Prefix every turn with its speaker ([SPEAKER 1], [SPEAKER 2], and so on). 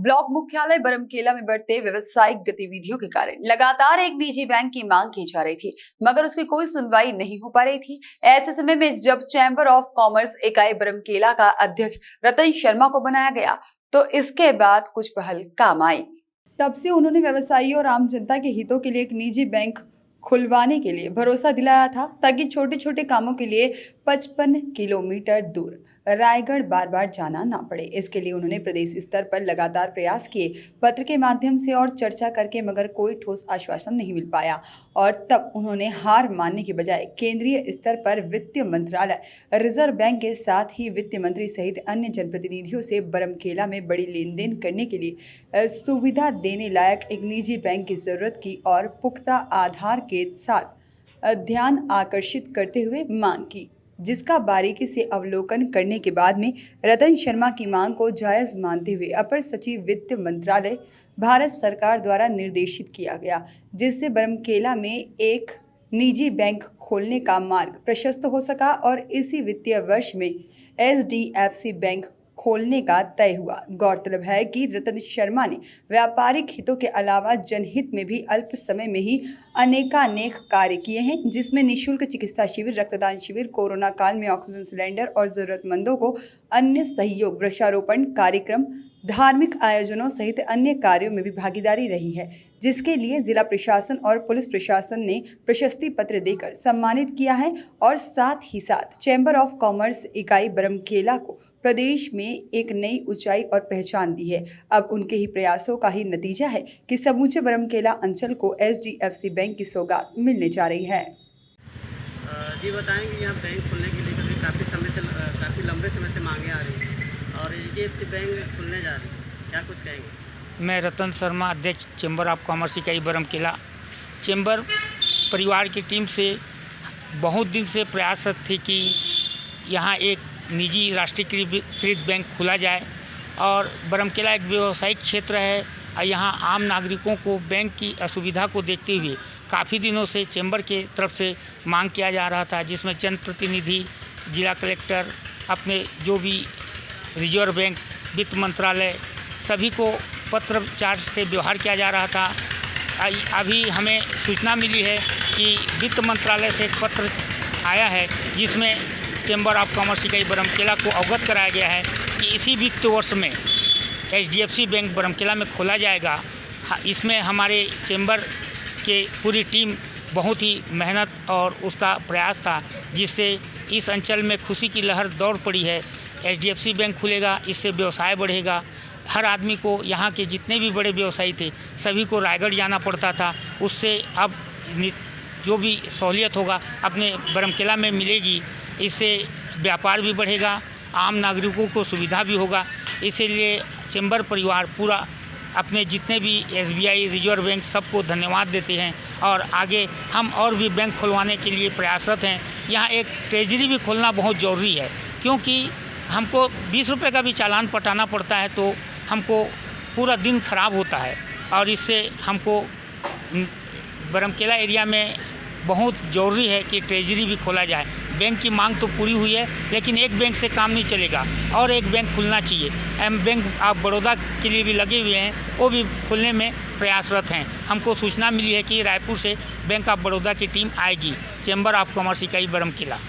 [SPEAKER 1] Block मुख्यालय बरमकेला में बढ़ते व्यवसायिक गतिविधियों के कारण लगातार एक निजी बैंक की मांग की जा रही थी, मगर उसकी कोई सुनवाई नहीं हो पा रही थी। ऐसे समय में जब चैम्बर ऑफ कॉमर्स इकाई बरमकेला का अध्यक्ष रतन शर्मा को बनाया गया, तो इसके बाद कुछ पहल काम आई। तब से उन्होंने व्यवसायियों और आम जनता के हितों के लिए एक निजी बैंक खुलवाने के लिए भरोसा दिलाया था, ताकि छोटे छोटे कामों के लिए 55 किलोमीटर दूर रायगढ़ बार बार जाना ना पड़े। इसके लिए उन्होंने प्रदेश स्तर पर लगातार प्रयास किए, पत्र के माध्यम से और चर्चा करके, मगर कोई ठोस आश्वासन नहीं मिल पाया। और तब उन्होंने हार मानने के बजाय केंद्रीय स्तर पर वित्त मंत्रालय, रिजर्व बैंक के साथ ही वित्त मंत्री सहित अन्य जनप्रतिनिधियों से बरमकेला में बड़ी लेन देन करने के लिए सुविधा देने लायक एक निजी बैंक की जरूरत की और पुख्ता आधार के साथ ध्यान आकर्षित करते हुए मांग की, जिसका बारीकी से अवलोकन करने के बाद में रतन शर्मा की मांग को जायज मानते हुए अपर सचिव वित्त मंत्रालय भारत सरकार द्वारा निर्देशित किया गया, जिससे बरमकेला में एक निजी बैंक खोलने का मार्ग प्रशस्त हो सका और इसी वित्तीय वर्ष में HDFC बैंक खोलने का तय हुआ। गौरतलब है कि रतन शर्मा ने व्यापारिक हितों के अलावा जनहित में भी अल्प समय में ही अनेकानेक कार्य किए हैं, जिसमें निःशुल्क चिकित्सा शिविर, रक्तदान शिविर, कोरोना काल में ऑक्सीजन सिलेंडर और जरूरतमंदों को अन्य सहयोग, वृक्षारोपण कार्यक्रम, धार्मिक आयोजनों सहित अन्य कार्यों में भी भागीदारी रही है, जिसके लिए जिला प्रशासन और पुलिस प्रशासन ने प्रशस्ति पत्र देकर सम्मानित किया है और साथ ही साथ चैम्बर ऑफ कॉमर्स इकाई बरमकेला को प्रदेश में एक नई ऊंचाई और पहचान दी है। अब उनके ही प्रयासों का ही नतीजा है कि समूचे बरमकेला अंचल को HDFC बैंक की सौगात मिलने जा रही है।
[SPEAKER 2] जी बताएंगे, यहाँ बैंक खोलने के लिए काफ़ी लंबे समय से मांगे आ रही हैं और HDFC बैंक खुलने जा रही है, क्या कुछ कहेंगे?
[SPEAKER 3] मैं रतन शर्मा, अध्यक्ष चैम्बर ऑफ कॉमर्स इकाई बरमकेला। चैम्बर परिवार की टीम से बहुत दिन से प्रयासरत थी कि यहाँ एक निजी राष्ट्रीयकृत बैंक खुला जाए और बरमकेला एक व्यावसायिक क्षेत्र है और यहाँ आम नागरिकों को बैंक की असुविधा को देखते हुए काफ़ी दिनों से चैम्बर के तरफ से मांग किया जा रहा था, जिसमें जनप्रतिनिधि, जिला कलेक्टर, अपने जो भी रिजर्व बैंक, वित्त मंत्रालय, सभी को पत्रचार से व्यवहार किया जा रहा था। अभी हमें सूचना मिली है कि वित्त मंत्रालय से एक पत्र आया है, जिसमें चैम्बर ऑफ कॉमर्स इकाई बरमकेला को अवगत कराया गया है कि इसी वित्त वर्ष में HDFC बैंक बरमकेला में खोला जाएगा। इसमें हमारे चैम्बर के पूरी टीम बहुत ही मेहनत और उसका प्रयास था, जिससे इस अंचल में खुशी की लहर दौड़ पड़ी है। HDFC बैंक खुलेगा, इससे व्यवसाय बढ़ेगा। हर आदमी को, यहाँ के जितने भी बड़े व्यवसायी थे सभी को रायगढ़ जाना पड़ता था, उससे अब जो भी सहूलियत होगा अपने बरमकेला में मिलेगी। इससे व्यापार भी बढ़ेगा, आम नागरिकों को सुविधा भी होगा। इसीलिए चैम्बर परिवार पूरा अपने जितने भी SBI, रिजर्व बैंक, सबको धन्यवाद देते हैं और आगे हम और भी बैंक खुलवाने के लिए प्रयासरत हैं। यहाँ एक ट्रेजरी भी खोलना बहुत ज़रूरी है, क्योंकि हमको 20 रुपये का भी चालान पटाना पड़ता है तो हमको पूरा दिन खराब होता है और इससे हमको बरमकेला एरिया में बहुत ज़रूरी है कि ट्रेजरी भी खोला जाए। बैंक की मांग तो पूरी हुई है, लेकिन एक बैंक से काम नहीं चलेगा और एक बैंक खुलना चाहिए। बैंक ऑफ बड़ौदा के लिए भी लगे हुए हैं, वो भी खुलने में प्रयासरत हैं। हमको सूचना मिली है कि रायपुर से बैंक ऑफ बड़ौदा की टीम आएगी चैम्बर ऑफ कॉमर्स इकाई बरमकेला।